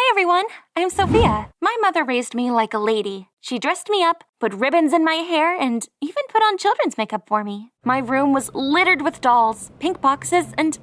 Hi everyone, I'm Sophia. My mother raised me like a lady. She dressed me up, put ribbons in my hair, and even put on children's makeup for me. My room was littered with dolls, pink boxes, and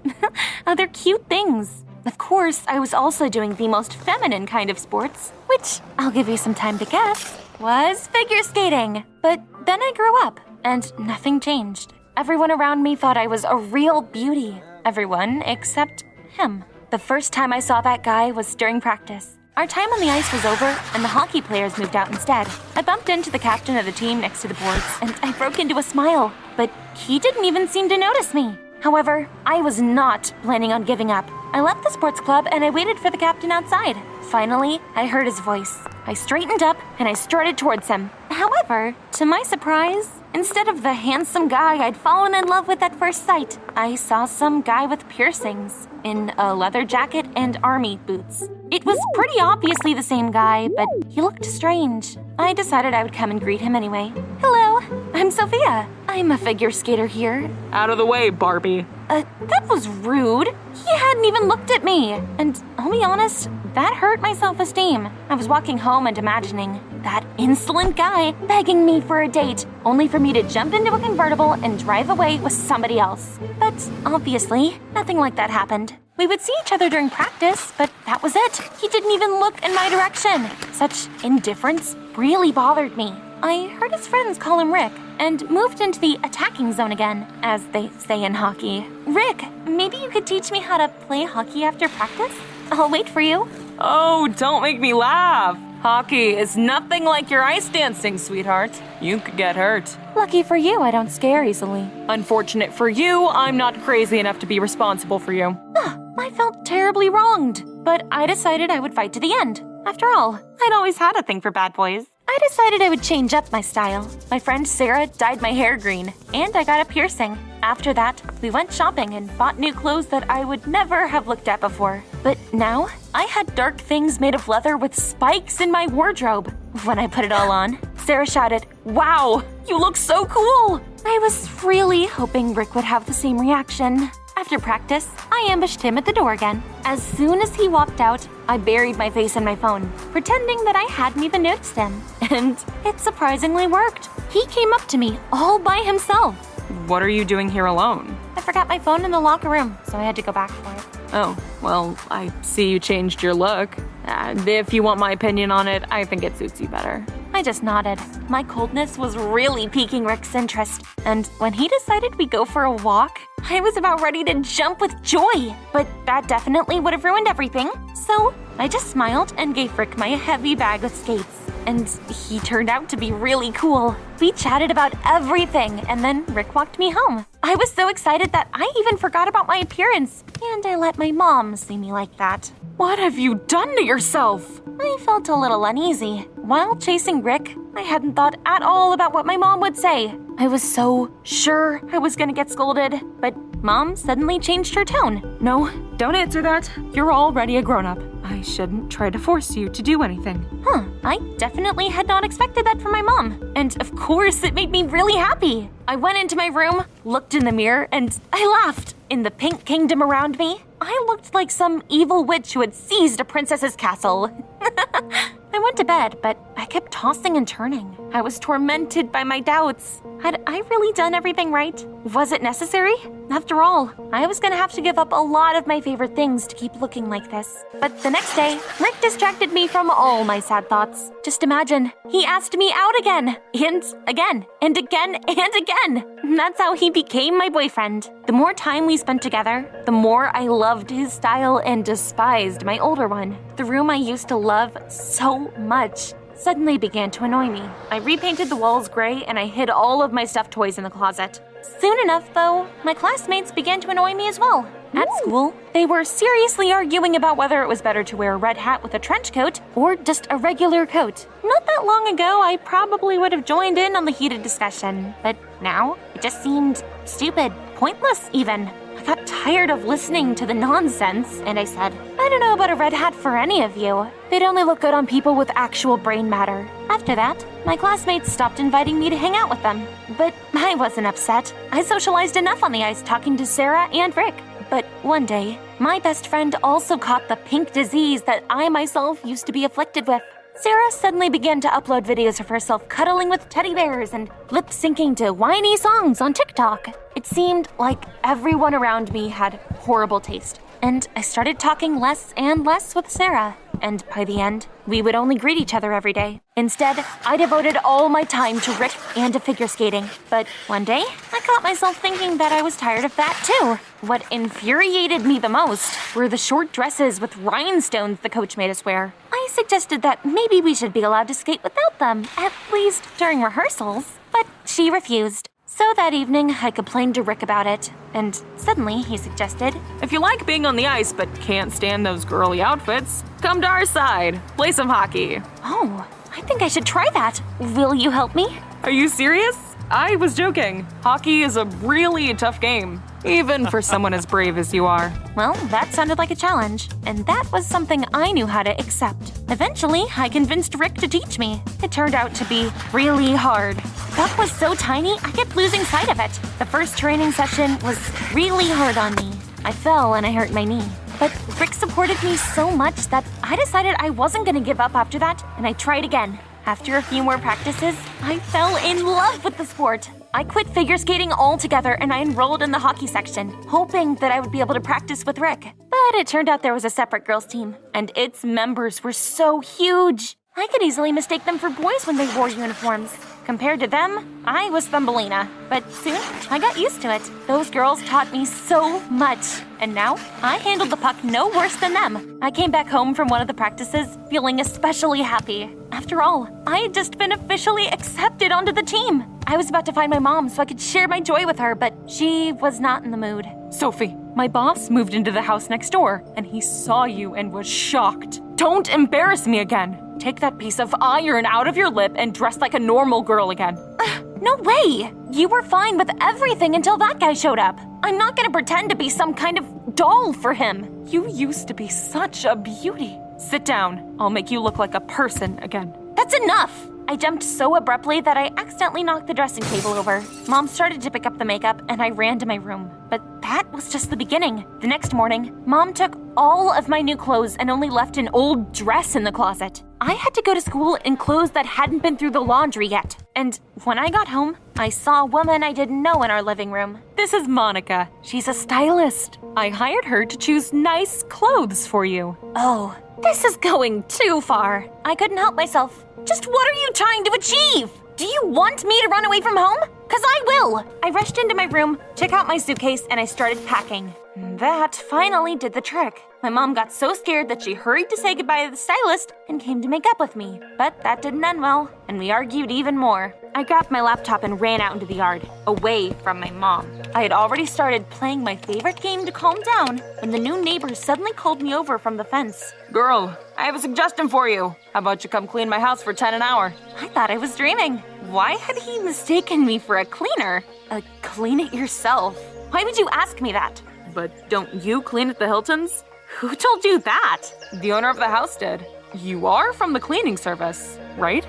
other cute things. Of course, I was also doing the most feminine kind of sports, which, I'll give you some time to guess, was figure skating. But then I grew up, and nothing changed. Everyone around me thought I was a real beauty. Everyone except him. The first time I saw that guy was during practice. Our time on the ice was over, and the hockey players moved out instead. I bumped into the captain of the team next to the boards, and I broke into a smile, but he didn't even seem to notice me. However, I was not planning on giving up. I left the sports club and I waited for the captain outside. Finally, I heard his voice. I straightened up and I started towards him. However, to my surprise, instead of the handsome guy I'd fallen in love with at first sight, I saw some guy with piercings in a leather jacket and army boots. It was pretty obviously the same guy, but he looked strange. I decided I would come and greet him anyway. Hello, I'm Sophia. I'm a figure skater here. Out of the way, Barbie. That was rude. He hadn't even looked at me. And I'll be honest, that hurt my self-esteem. I was walking home and imagining that insolent guy begging me for a date, only for me to jump into a convertible and drive away with somebody else. But obviously, nothing like that happened. We would see each other during practice, but that was it. He didn't even look in my direction. Such indifference really bothered me. I heard his friends call him Rick and moved into the attacking zone again, as they say in hockey. Rick, maybe you could teach me how to play hockey after practice? I'll wait for you. Oh, don't make me laugh. Hockey is nothing like your ice dancing, sweetheart. You could get hurt. Lucky for you, I don't scare easily. Unfortunate for you, I'm not crazy enough to be responsible for you. I felt terribly wronged, but I decided I would fight to the end. After all, I'd always had a thing for bad boys. I decided I would change up my style. My friend Sarah dyed my hair green, and I got a piercing. After that, we went shopping and bought new clothes that I would never have looked at before. But now, I had dark things made of leather with spikes in my wardrobe. When I put it all on, Sarah shouted, "Wow, you look so cool!" I was really hoping Rick would have the same reaction. After practice, I ambushed him at the door again. As soon as he walked out, I buried my face in my phone, pretending that I hadn't even noticed him. And it surprisingly worked. He came up to me all by himself. What are you doing here alone? I forgot my phone in the locker room, so I had to go back for it. Oh, well, I see you changed your look. If you want my opinion on it, I think it suits you better. I just nodded. My coldness was really piquing Rick's interest, and when he decided we'd go for a walk, I was about ready to jump with joy. But that definitely would have ruined everything, so I just smiled and gave Rick my heavy bag of skates. And he turned out to be really cool. We chatted about everything, and then Rick walked me home. I was so excited that I even forgot about my appearance, and I let my mom see me like that. What have you done to yourself? I felt a little uneasy. While chasing Rick, I hadn't thought at all about what my mom would say. I was so sure I was gonna get scolded, but Mom suddenly changed her tone. No, don't answer that. You're already a grown-up. I shouldn't try to force you to do anything. I definitely had not expected that from my mom. And of course, it made me really happy. I went into my room, looked in the mirror, and I laughed. In the pink kingdom around me, I looked like some evil witch who had seized a princess's castle. I went to bed, but I kept tossing and turning. I was tormented by my doubts. Had I really done everything right? Was it necessary? After all, I was gonna have to give up a lot of my favorite things to keep looking like this. But the next day, Rick distracted me from all my sad thoughts. Just imagine, he asked me out again, and again, and again, and again. That's how he became my boyfriend. The more time we spent together, the more I loved his style and despised my older one. The room I used to love so much suddenly began to annoy me. I repainted the walls gray and I hid all of my stuffed toys in the closet. Soon enough, though, my classmates began to annoy me as well. At school, they were seriously arguing about whether it was better to wear a red hat with a trench coat or just a regular coat. Not that long ago, I probably would have joined in on the heated discussion, but now it just seemed stupid, pointless even. I got tired of listening to the nonsense, and I said, I don't know about a red hat for any of you. They'd only look good on people with actual brain matter. After that, my classmates stopped inviting me to hang out with them. But I wasn't upset. I socialized enough on the ice talking to Sarah and Rick. But one day, my best friend also caught the pink disease that I myself used to be afflicted with. Sarah suddenly began to upload videos of herself cuddling with teddy bears and lip-syncing to whiny songs on TikTok. It seemed like everyone around me had horrible taste, and I started talking less and less with Sarah. And by the end, we would only greet each other every day. Instead, I devoted all my time to Rick and to figure skating. But one day, I caught myself thinking that I was tired of that too. What infuriated me the most were the short dresses with rhinestones the coach made us wear. I suggested that maybe we should be allowed to skate without them, at least during rehearsals. But she refused. So that evening, I complained to Rick about it, and suddenly he suggested, If you like being on the ice but can't stand those girly outfits, come to our side. Play some hockey. "Oh, I think I should try that. Will you help me?" Are you serious? I was joking. Hockey is a really tough game, even for someone as brave as you are. Well, that sounded like a challenge, and that was something I knew how to accept. Eventually, I convinced Rick to teach me. It turned out to be really hard. The puck was so tiny, I kept losing sight of it. The first training session was really hard on me. I fell and I hurt my knee. But Rick supported me so much that I decided I wasn't going to give up after that, and I tried again. After a few more practices, I fell in love with the sport. I quit figure skating altogether and I enrolled in the hockey section, hoping that I would be able to practice with Rick. But it turned out there was a separate girls' team, and its members were so huge. I could easily mistake them for boys when they wore uniforms. Compared to them, I was Thumbelina. But soon, I got used to it. Those girls taught me so much. And now, I handled the puck no worse than them. I came back home from one of the practices feeling especially happy. After all, I had just been officially accepted onto the team. I was about to find my mom so I could share my joy with her, but she was not in the mood. Sophie, my boss moved into the house next door, and he saw you and was shocked. Don't embarrass me again. Take that piece of iron out of your lip and dress like a normal girl again. No way! You were fine with everything until that guy showed up. I'm not gonna pretend to be some kind of doll for him. You used to be such a beauty. Sit down. I'll make you look like a person again. That's enough! I jumped so abruptly that I accidentally knocked the dressing table over. Mom started to pick up the makeup, and I ran to my room. But that was just the beginning. The next morning, Mom took all of my new clothes and only left an old dress in the closet. I had to go to school in clothes that hadn't been through the laundry yet. And when I got home, I saw a woman I didn't know in our living room. This is Monica. She's a stylist. I hired her to choose nice clothes for you. Oh, this is going too far. I couldn't help myself. Just what are you trying to achieve? Do you want me to run away from home? 'Cause I will! I rushed into my room, took out my suitcase, and I started packing. That finally did the trick. My mom got so scared that she hurried to say goodbye to the stylist and came to make up with me. But that didn't end well, and we argued even more. I grabbed my laptop and ran out into the yard, away from my mom. I had already started playing my favorite game to calm down when the new neighbors suddenly called me over from the fence. Girl, I have a suggestion for you. How about you come clean my house for 10 an hour? I thought I was dreaming. Why had he mistaken me for a cleaner? Clean it yourself. Why would you ask me that? But don't you clean at the Hiltons? Who told you that? The owner of the house did. You are from the cleaning service, right?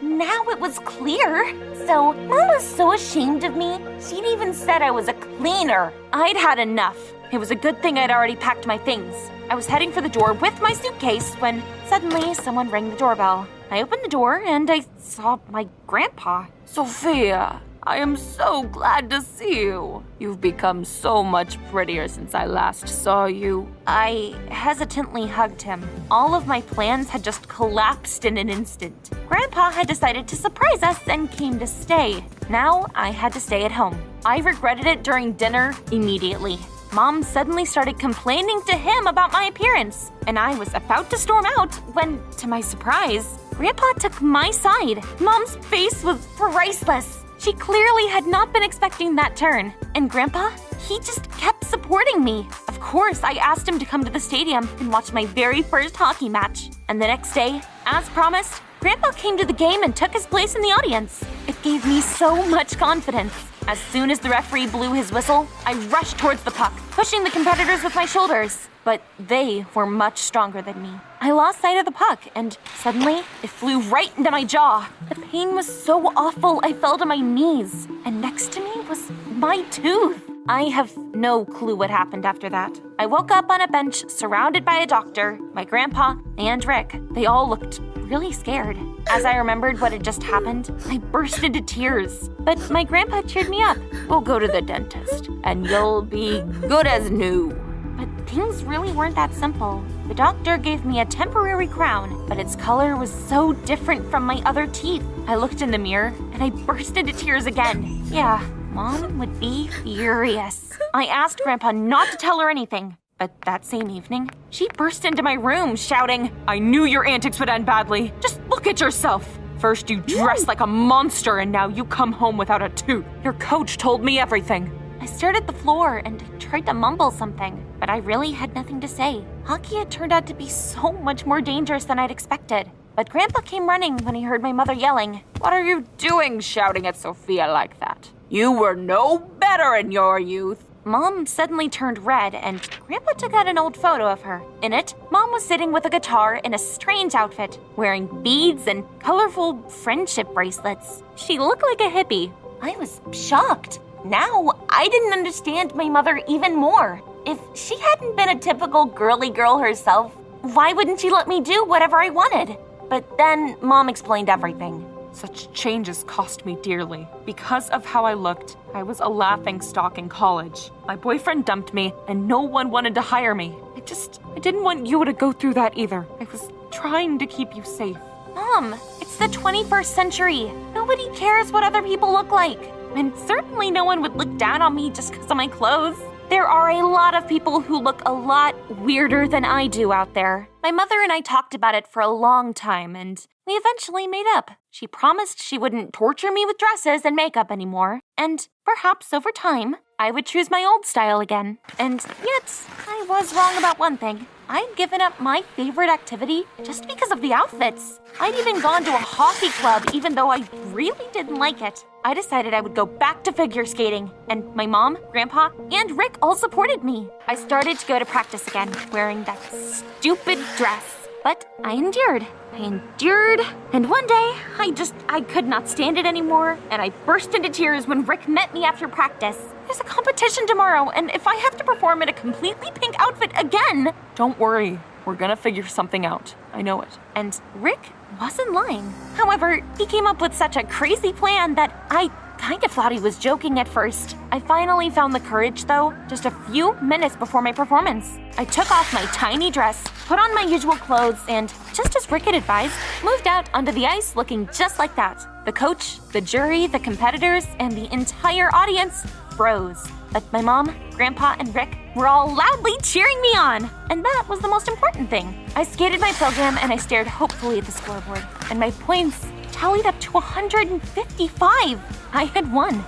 Now it was clear. So, Mom was so ashamed of me, she'd even said I was a cleaner. I'd had enough. It was a good thing I'd already packed my things. I was heading for the door with my suitcase when suddenly someone rang the doorbell. I opened the door and I saw my grandpa. Sophia, I am so glad to see you. You've become so much prettier since I last saw you. I hesitantly hugged him. All of my plans had just collapsed in an instant. Grandpa had decided to surprise us and came to stay. Now I had to stay at home. I regretted it during dinner immediately. Mom suddenly started complaining to him about my appearance, and I was about to storm out when, to my surprise, Grandpa took my side. Mom's face was priceless. She clearly had not been expecting that turn. And Grandpa, he just kept supporting me. Of course, I asked him to come to the stadium and watch my very first hockey match. And the next day, as promised, Grandpa came to the game and took his place in the audience. It gave me so much confidence. As soon as the referee blew his whistle, I rushed towards the puck, pushing the competitors with my shoulders. But they were much stronger than me. I lost sight of the puck, and suddenly, it flew right into my jaw. The pain was so awful, I fell to my knees. And next to me was my tooth. I have no clue what happened after that. I woke up on a bench surrounded by a doctor, my grandpa, and Rick. They all looked really scared. As I remembered what had just happened, I burst into tears. But my grandpa cheered me up. We'll go to the dentist, and you'll be good as new. But things really weren't that simple. The doctor gave me a temporary crown, but its color was so different from my other teeth. I looked in the mirror, and I burst into tears again. Yeah, Mom would be furious. I asked Grandpa not to tell her anything. But that same evening, she burst into my room shouting, I knew your antics would end badly. Just look at yourself. First you dressed like a monster and now you come home without a tooth. Your coach told me everything. I stared at the floor and tried to mumble something, but I really had nothing to say. Hockey had turned out to be so much more dangerous than I'd expected. But Grandpa came running when he heard my mother yelling, What are you doing shouting at Sophia like that? You were no better in your youth. Mom suddenly turned red, and Grandpa took out an old photo of her. In it, Mom was sitting with a guitar in a strange outfit, wearing beads and colorful friendship bracelets. She looked like a hippie. I was shocked. Now, I didn't understand my mother even more. If she hadn't been a typical girly girl herself, why wouldn't she let me do whatever I wanted? But then Mom explained everything. Such changes cost me dearly. Because of how I looked, I was a laughingstock in college. My boyfriend dumped me, and no one wanted to hire me. I didn't want you to go through that either. I was trying to keep you safe. Mom, it's the 21st century. Nobody cares what other people look like. And certainly no one would look down on me just because of my clothes. There are a lot of people who look a lot weirder than I do out there. My mother and I talked about it for a long time, and we eventually made up. She promised she wouldn't torture me with dresses and makeup anymore, and perhaps over time, I would choose my old style again. And yet, I was wrong about one thing. I'd given up my favorite activity just because of the outfits. I'd even gone to a hockey club even though I really didn't like it. I decided I would go back to figure skating, and my mom, grandpa, and Rick all supported me. I started to go to practice again, wearing that stupid dress. But I endured, and one day, I could not stand it anymore, and I burst into tears when Rick met me after practice. There's a competition tomorrow, and if I have to perform in a completely pink outfit again... Don't worry, we're gonna figure something out. I know it. And Rick wasn't lying. However, he came up with such a crazy plan that I kind of thought he was joking at first. I finally found the courage, though, just a few minutes before my performance. I took off my tiny dress, put on my usual clothes, and, just as Rick had advised, moved out onto the ice looking just like that. The coach, the jury, the competitors, and the entire audience froze. But my mom, grandpa, and Rick were all loudly cheering me on. And that was the most important thing. I skated my program and I stared hopefully at the scoreboard. And my points tallied up to 155. I had won.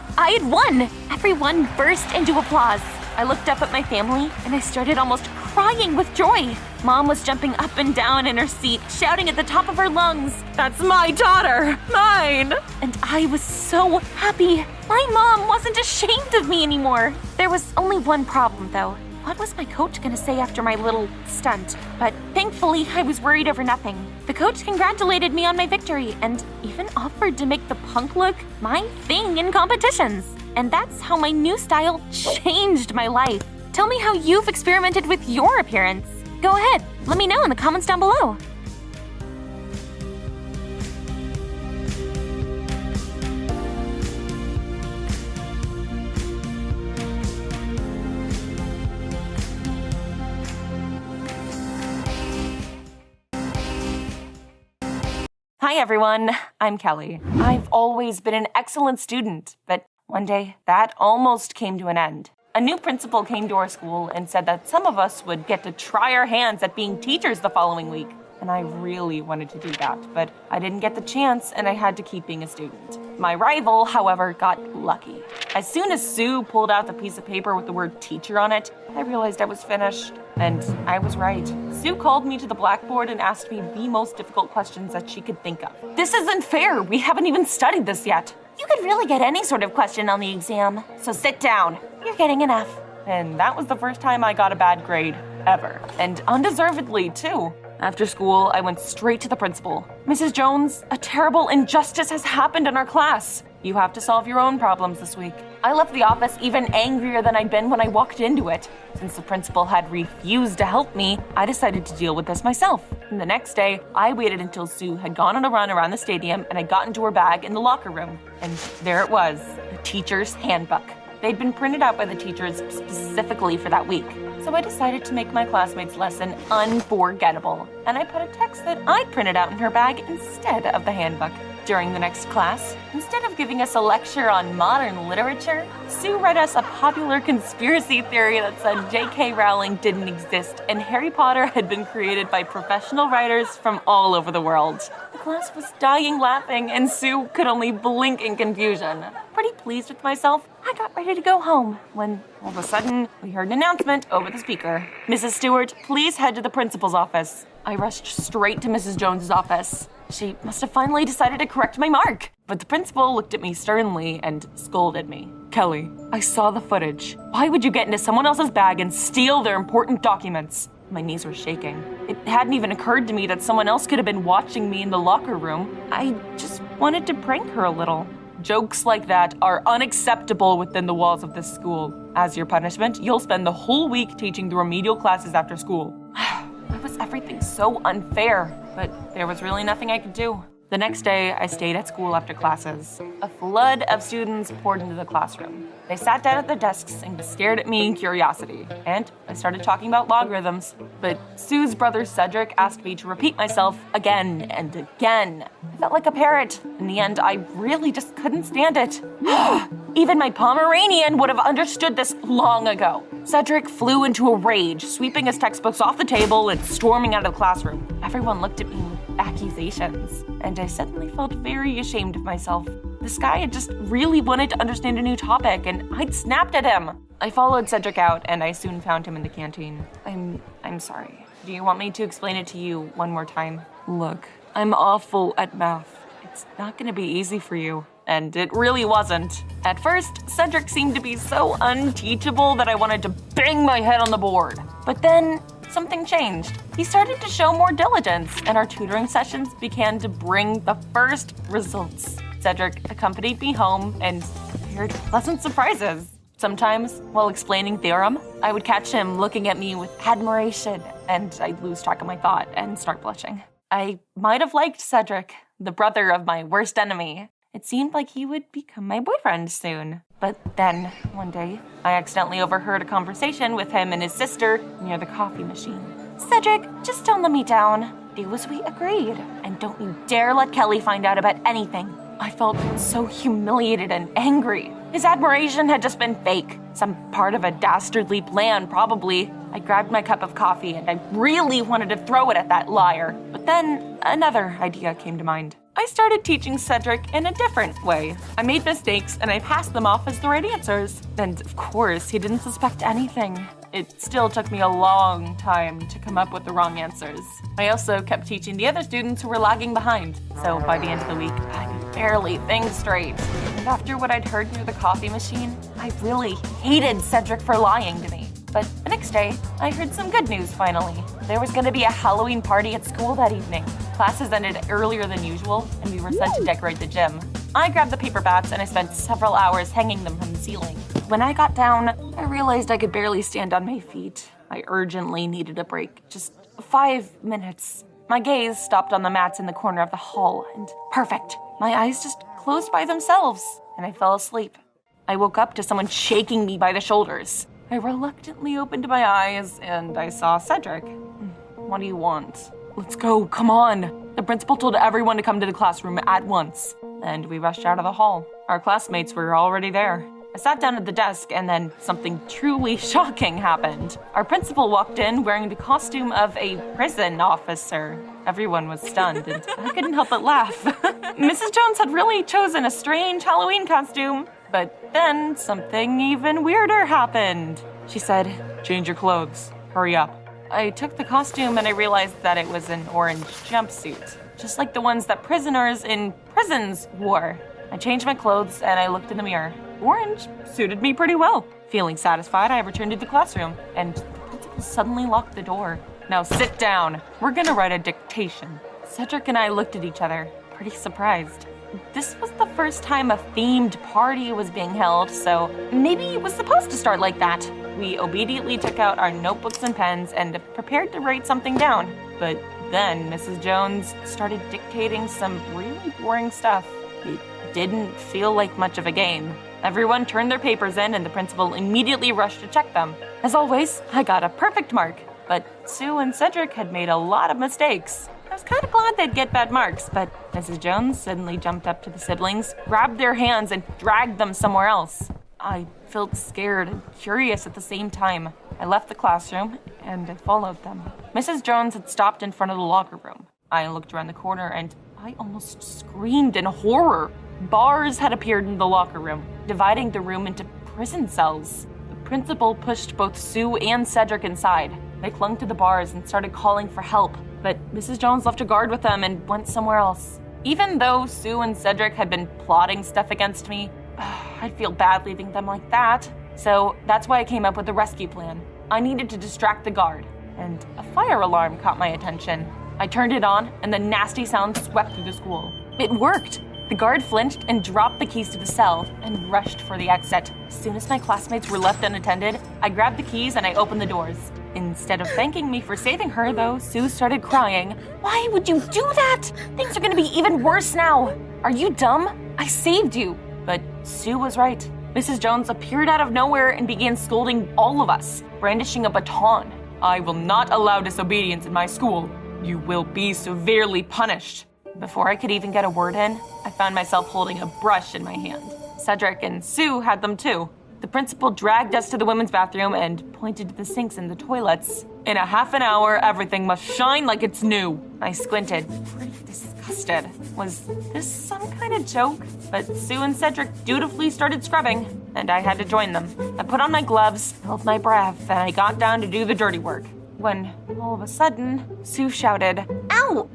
Everyone burst into applause. I looked up at my family and I started almost crying with joy. Mom was jumping up and down in her seat, shouting at the top of her lungs, "That's my daughter! Mine!" And I was so happy. My mom wasn't ashamed of me anymore. There was only one problem, though. What was my coach gonna say after my little stunt? But thankfully, I was worried over nothing. The coach congratulated me on my victory and even offered to make the punk look my thing in competitions. And that's how my new style changed my life. Tell me how you've experimented with your appearance. Go ahead, let me know in the comments down below. Hi everyone, I'm Kelly. I've always been an excellent student, but one day that almost came to an end. A new principal came to our school and said that some of us would get to try our hands at being teachers the following week. And I really wanted to do that, but I didn't get the chance and I had to keep being a student. My rival, however, got lucky. As soon as Sue pulled out the piece of paper with the word teacher on it, I realized I was finished. And I was right. Sue called me to the blackboard and asked me the most difficult questions that she could think of. This isn't fair. We haven't even studied this yet. You could really get any sort of question on the exam, so sit down. You're getting enough. And that was the first time I got a bad grade, ever. And undeservedly, too. After school, I went straight to the principal. Mrs. Jones, a terrible injustice has happened in our class. You have to solve your own problems this week. I left the office even angrier than I'd been when I walked into it. Since the principal had refused to help me, I decided to deal with this myself. And the next day, I waited until Sue had gone on a run around the stadium and I got into her bag in the locker room. And there it was, the teacher's handbook. They'd been printed out by the teachers specifically for that week. So I decided to make my classmates' lesson unforgettable. And I put a text that I'd printed out in her bag instead of the handbook. During the next class, instead of giving us a lecture on modern literature, Sue read us a popular conspiracy theory that said J.K. Rowling didn't exist and Harry Potter had been created by professional writers from all over the world. The class was dying laughing and Sue could only blink in confusion. Pretty pleased with myself, I got ready to go home when all of a sudden we heard an announcement over the speaker. "Mrs. Stewart, please head to the principal's office." I rushed straight to Mrs. Jones's office. She must have finally decided to correct my mark. But the principal looked at me sternly and scolded me. "Kelly, I saw the footage. Why would you get into someone else's bag and steal their important documents?" My knees were shaking. It hadn't even occurred to me that someone else could have been watching me in the locker room. I just wanted to prank her a little. Jokes like that are unacceptable within the walls of this school. As your punishment, you'll spend the whole week teaching the remedial classes after school. Why was everything so unfair? But there was really nothing I could do. The next day, I stayed at school after classes. A flood of students poured into the classroom. They sat down at their desks and stared at me in curiosity. And I started talking about logarithms. But Sue's brother Cedric asked me to repeat myself again and again. I felt like a parrot. In the end, I really just couldn't stand it. Even my Pomeranian would have understood this long ago. Cedric flew into a rage, sweeping his textbooks off the table and storming out of the classroom. Everyone looked at me with accusations, and I suddenly felt very ashamed of myself. This guy had just really wanted to understand a new topic, and I'd snapped at him. I followed Cedric out, and I soon found him in the canteen. I'm sorry. Do you want me to explain it to you one more time? Look, I'm awful at math. It's not gonna be easy for you. And it really wasn't. At first, Cedric seemed to be so unteachable that I wanted to bang my head on the board. But then, something changed. He started to show more diligence, and our tutoring sessions began to bring the first results. Cedric accompanied me home and appeared pleasant surprises. Sometimes, while explaining theorem, I would catch him looking at me with admiration, and I'd lose track of my thought and start blushing. I might have liked Cedric, the brother of my worst enemy. It seemed like he would become my boyfriend soon. But then, one day, I accidentally overheard a conversation with him and his sister near the coffee machine. "Cedric, just don't let me down. Do as we agreed. And don't you dare let Kelly find out about anything." I felt so humiliated and angry. His admiration had just been fake. Some part of a dastardly plan, probably. I grabbed my cup of coffee and I really wanted to throw it at that liar. But then another idea came to mind. I started teaching Cedric in a different way. I made mistakes and I passed them off as the right answers. And of course, he didn't suspect anything. It still took me a long time to come up with the wrong answers. I also kept teaching the other students who were lagging behind. So by the end of the week, I could barely think straight. And after what I'd heard near the coffee machine, I really hated Cedric for lying to me. But the next day, I heard some good news finally. There was going to be a Halloween party at school that evening. Classes ended earlier than usual, and we were sent to decorate the gym. I grabbed the paper bats and I spent several hours hanging them from the ceiling. When I got down, I realized I could barely stand on my feet. I urgently needed a break, just 5 minutes. My gaze stopped on the mats in the corner of the hall, and perfect. My eyes just closed by themselves, and I fell asleep. I woke up to someone shaking me by the shoulders. I reluctantly opened my eyes, and I saw Cedric. "What do you want?" "Let's go, come on." The principal told everyone to come to the classroom at once, and we rushed out of the hall. Our classmates were already there. I sat down at the desk, and then something truly shocking happened. Our principal walked in wearing the costume of a prison officer. Everyone was stunned, and I couldn't help but laugh. Mrs. Jones had really chosen a strange Halloween costume. But then something even weirder happened. She said, "Change your clothes. Hurry up." I took the costume and I realized that it was an orange jumpsuit, just like the ones that prisoners in prisons wore. I changed my clothes and I looked in the mirror. Orange suited me pretty well. Feeling satisfied, I returned to the classroom, and the principal suddenly locked the door. "Now sit down. We're gonna write a dictation." Cedric and I looked at each other, pretty surprised. this was the first time a themed party was being held, so maybe it was supposed to start like that. We obediently took out our notebooks and pens and prepared to write something down. But then Mrs. Jones started dictating some really boring stuff. It didn't feel like much of a game. Everyone turned their papers in and the principal immediately rushed to check them. As always, I got a perfect mark, but Sue and Cedric had made a lot of mistakes. I was kind of glad they'd get bad marks, but Mrs. Jones suddenly jumped up to the siblings, grabbed their hands, and dragged them somewhere else. I felt scared and curious at the same time. I left the classroom, and I followed them. Mrs. Jones had stopped in front of the locker room. I looked around the corner, and I almost screamed in horror. Bars had appeared in the locker room, dividing the room into prison cells. The principal pushed both Sue and Cedric inside. They clung to the bars and started calling for help, but Mrs. Jones left a guard with them and went somewhere else. Even though Sue and Cedric had been plotting stuff against me, I'd feel bad leaving them like that. So that's why I came up with a rescue plan. I needed to distract the guard, and a fire alarm caught my attention. I turned it on, and the nasty sound swept through the school. It worked. The guard flinched and dropped the keys to the cell and rushed for the exit. As soon as my classmates were left unattended, I grabbed the keys and I opened the doors. Instead of thanking me for saving her, though, Sue started crying. Why would you do that? Things are gonna be even worse now. Are you dumb? I saved you. But Sue was right. Mrs. Jones appeared out of nowhere and began scolding all of us, brandishing a baton. I will not allow disobedience in my school. You will be severely punished. Before I could even get a word in, I found myself holding a brush in my hand. Cedric and Sue had them too. The principal dragged us to the women's bathroom and pointed to the sinks in the toilets. In a half an hour, everything must shine like it's new. I squinted, pretty disgusted. Was this some kind of joke? But Sue and Cedric dutifully started scrubbing, and I had to join them. I put on my gloves, held my breath, and I got down to do the dirty work. When, all of a sudden, Sue shouted, "Ow!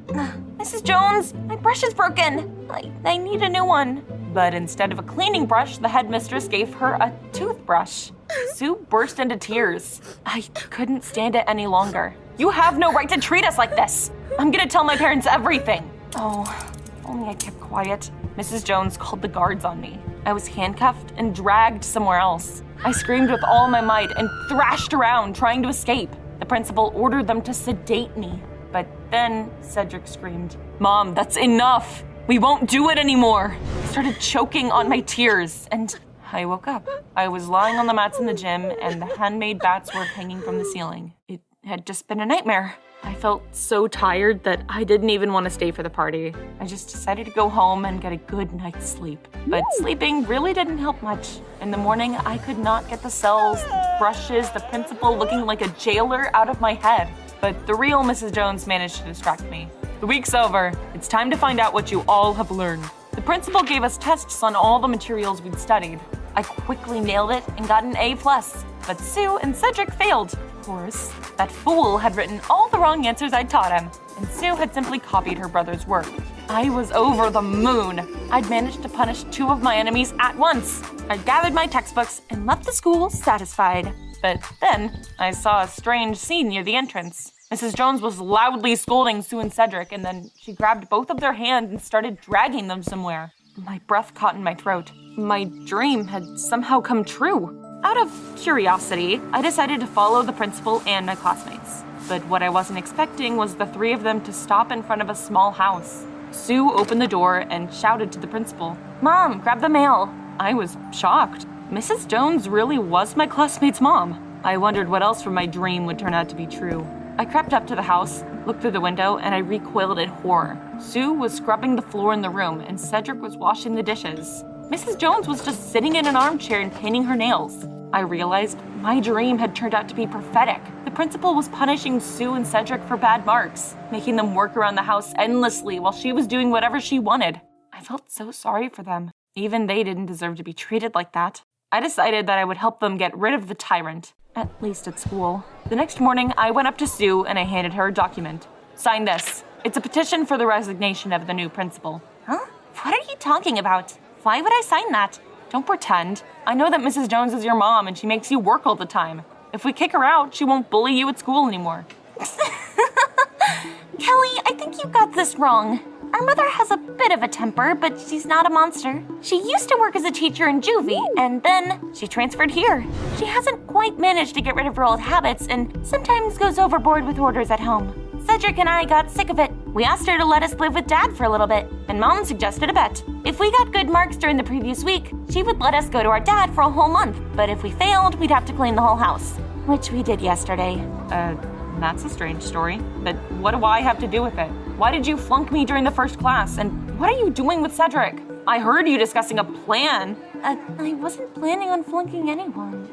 Mrs. Jones, my brush is broken. I need a new one." But instead of a cleaning brush, the headmistress gave her a toothbrush. Sue burst into tears. I couldn't stand it any longer. You have no right to treat us like this. I'm gonna tell my parents everything. Oh, if only I kept quiet. Mrs. Jones called the guards on me. I was handcuffed and dragged somewhere else. I screamed with all my might and thrashed around trying to escape. The principal ordered them to sedate me. But then Cedric screamed, "Mom, that's enough. We won't do it anymore." I started choking on my tears, and I woke up. I was lying on the mats in the gym, and the handmade bats were hanging from the ceiling. It had just been a nightmare. I felt so tired that I didn't even want to stay for the party. I just decided to go home and get a good night's sleep. But sleeping really didn't help much. In the morning, I could not get the cells, the brushes, the principal looking like a jailer out of my head. But the real Mrs. Jones managed to distract me. The week's over. It's time to find out what you all have learned. The principal gave us tests on all the materials we'd studied. I quickly nailed it and got an A+, but Sue and Cedric failed. Of course, that fool had written all the wrong answers I'd taught him, and Sue had simply copied her brother's work. I was over the moon. I'd managed to punish 2 of my enemies at once. I gathered my textbooks and left the school satisfied. But then I saw a strange scene near the entrance. Mrs. Jones was loudly scolding Sue and Cedric, and then she grabbed both of their hands and started dragging them somewhere. My breath caught in my throat. My dream had somehow come true. Out of curiosity, I decided to follow the principal and my classmates. But what I wasn't expecting was the 3 of them to stop in front of a small house. Sue opened the door and shouted to the principal, "Mom, grab the mail." I was shocked. Mrs. Jones really was my classmate's mom. I wondered what else from my dream would turn out to be true. I crept up to the house, looked through the window, and I recoiled in horror. Sue was scrubbing the floor in the room, and Cedric was washing the dishes. Mrs. Jones was just sitting in an armchair and painting her nails. I realized my dream had turned out to be prophetic. The principal was punishing Sue and Cedric for bad marks, making them work around the house endlessly while she was doing whatever she wanted. I felt so sorry for them. Even they didn't deserve to be treated like that. I decided that I would help them get rid of the tyrant, at least at school. The next morning, I went up to Sue and I handed her a document. "Sign this. It's a petition for the resignation of the new principal." Huh? What are you talking about? Why would I sign that? Don't pretend. I know that Mrs. Jones is your mom and she makes you work all the time. If we kick her out, she won't bully you at school anymore. Kelly, I think you got this wrong. Our mother has a bit of a temper, but she's not a monster. She used to work as a teacher in juvie, and then she transferred here. She hasn't quite managed to get rid of her old habits and sometimes goes overboard with orders at home. Cedric and I got sick of it. We asked her to let us live with Dad for a little bit, and Mom suggested a bet. If we got good marks during the previous week, she would let us go to our dad for a whole month, but if we failed, we'd have to clean the whole house, which we did yesterday. That's a strange story. But what do I have to do with it? Why did you flunk me during the first class? And what are you doing with Cedric? I heard you discussing a plan. I wasn't planning on flunking anyone.